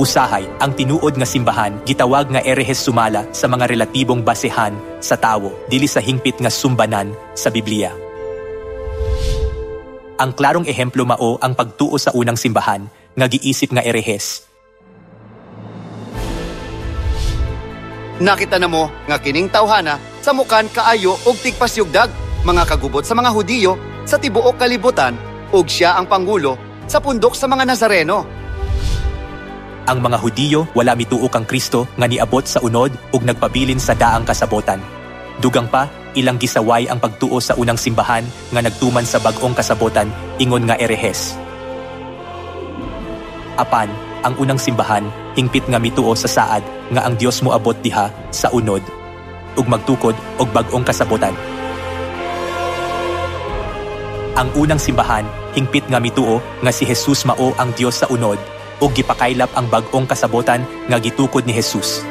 Usahay, ang tinuod nga simbahan gitawag nga erehes sumala sa mga relatibong basehan sa tawo dili sa hingpit nga sumbanan sa Biblia. Ang klarong ehemplo mao ang pagtuo sa unang simbahan nga giisip nga erehes. Nakita na mo nga kining tawhana sa mukan kaayo og tigpasyugdag, mga kagubot sa mga Hudiyo sa tibuok kalibutan ug siya ang pangulo sa pundok sa mga Nazareno. Ang mga Hudiyo wala mituo kang Kristo nga niabot sa unod ug nagpabilin sa daang kasabotan. Dugang pa, ilang gisaway ang pagtuo sa unang simbahan nga nagtuman sa bag-ong kasabotan ingon nga erehes. Apan, ang unang simbahan hingpit nga mituo sa saad nga ang Dios moabot diha sa unod ug magtukod og bag-ong kasabotan. Ang unang simbahan hingpit nga mituo nga si Jesus mao ang Dios sa unod ug gipakaylap ang bag-ong kasabotan nga gitukod ni Jesus.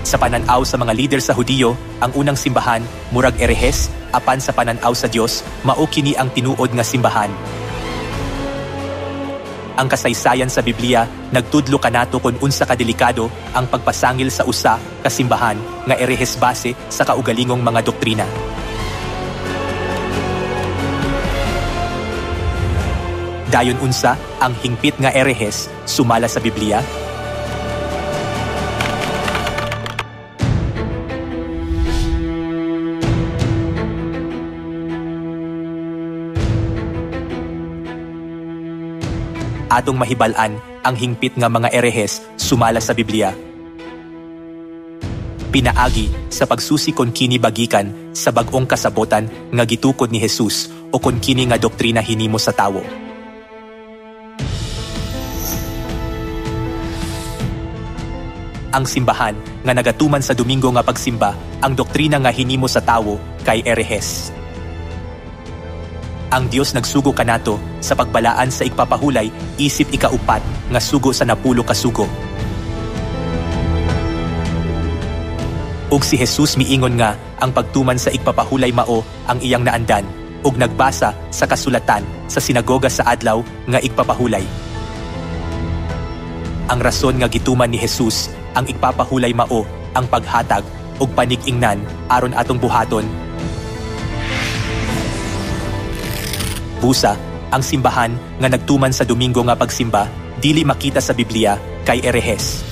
Sa pananaw sa mga leader sa Hudiyo, ang unang simbahan murag erehes, apan sa pananaw sa Dios mao kini ang tinuod nga simbahan. Ang kasaysayan sa Biblia nagtudlo kanato kung unsa kadelikado ang pagpasangil sa usa ka simbahan nga erehes base sa kaugalingong mga doktrina. Dayon unsa ang hingpit nga erehes sumala sa Biblia? Atong mahibal-an ang hingpit nga mga erehes sumala sa Biblia. Pinaagi sa pagsusi kon kini bagikan sa bag-ong kasabotan nga gitukod ni Jesus o kon kini nga doktrina hinimo sa tawo. Ang simbahan nga nagatuman sa Domingo nga pagsimba ang doktrina nga hinimo sa tawo kay erehes. Ang Dios nagsugo kanato sa pagbalaan sa igpapahulay isip ikaupat nga sugo sa napulo ka sugo. Ug si Jesus miingon nga ang pagtuman sa igpapahulay mao ang iyang naandan ug nagbasa sa kasulatan sa sinagoga sa adlaw nga igpapahulay. Ang rason nga gituman ni Jesus ang igpapahulay mao ang paghatag ug panig-ingnan aron atong buhaton. Busa, ang simbahan nga nagtuman sa Domingo nga pagsimba dili makita sa Biblia kay erehes.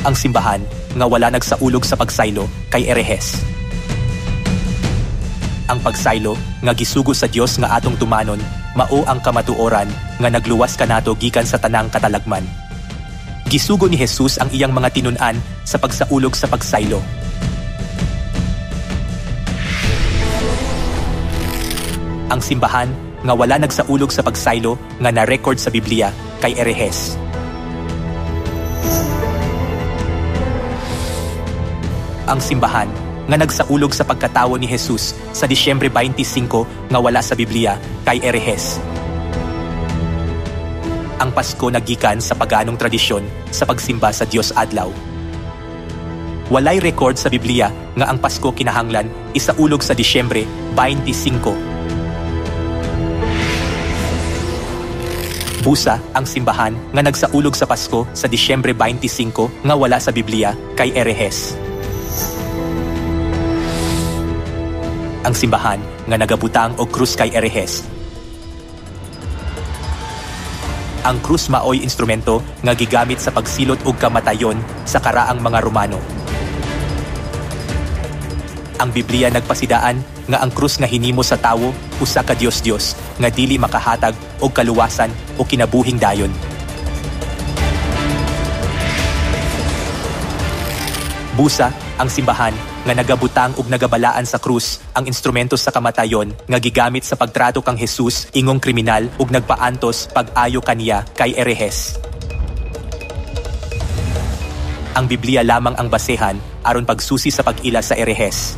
Ang simbahan nga wala nagsaulog sa pagsaylo kay erehes. Ang pagsaylo nga gisugo sa Dios nga atong tumanon mao ang kamatuoran nga nagluwas kanato gikan sa tanang katalagman. Gisugo ni Jesus ang iyang mga tinun-an sa pagsaulog sa pagsaylo. Ang simbahan nga wala nagsaulog sa pagsaylo nga na-record sa Biblia kay erehes. Ang simbahan nga nagsaulog sa pagkatawo ni Jesus sa Disyembre 25 nga wala sa Biblia kay erehes. Ang Pasko nagikan sa paganong tradisyon sa pagsimba sa Dios adlaw. Walay record sa Biblia nga ang Pasko kinahanglan isaulog sa Disyembre 25. Busa ang simbahan nga nagsaulog sa Pasko sa Disyembre 25 nga wala sa Biblia kay erehes. Ang simbahan nga nagabutang og krus kay erehes. Ang krus maoy instrumento nga gigamit sa pagsilot og kamatayon sa karaang mga Romano. Ang Biblia nagpasidaan nga ang krus nga hinimo sa tawo usa ka Dios nga dili makahatag og kaluwasan o kinabuhing dayon. Busa ang simbahan nga nagabutang ug nagabalaan sa krus ang instrumento sa kamatayon nga gigamit sa pagtrato kang Jesus ingong kriminal ug nagpaantos pag-ayo kaniya kay erehes. Ang Biblia lamang ang basehan aron pagsusi sa pag-ila sa erehes.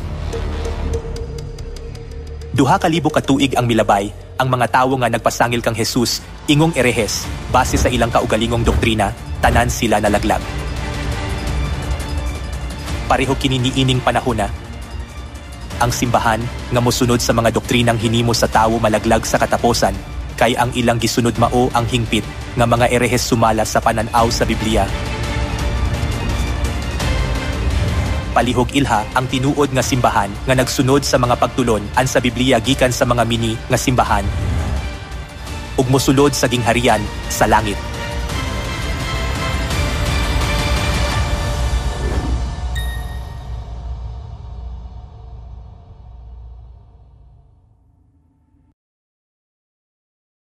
2,000 ka tuig ang milabay ang mga tawo nga nagpasangil kang Jesus ingong erehes base sa ilang kaugalingong doktrina, tanan sila nalaglag. Pareho kini niining panahona. Ang simbahan nga mosunod sa mga doktrinang hinimo sa tawo malaglag sa kataposan, kay ang ilang gisunod mao ang hingpit nga mga erehes sumala sa pananaw sa Biblia. Palihog ilha ang tinuod nga simbahan nga nagsunod sa mga pagtulon an sa Biblia gikan sa mga mini nga simbahan ug mosulod sa gingharian sa langit.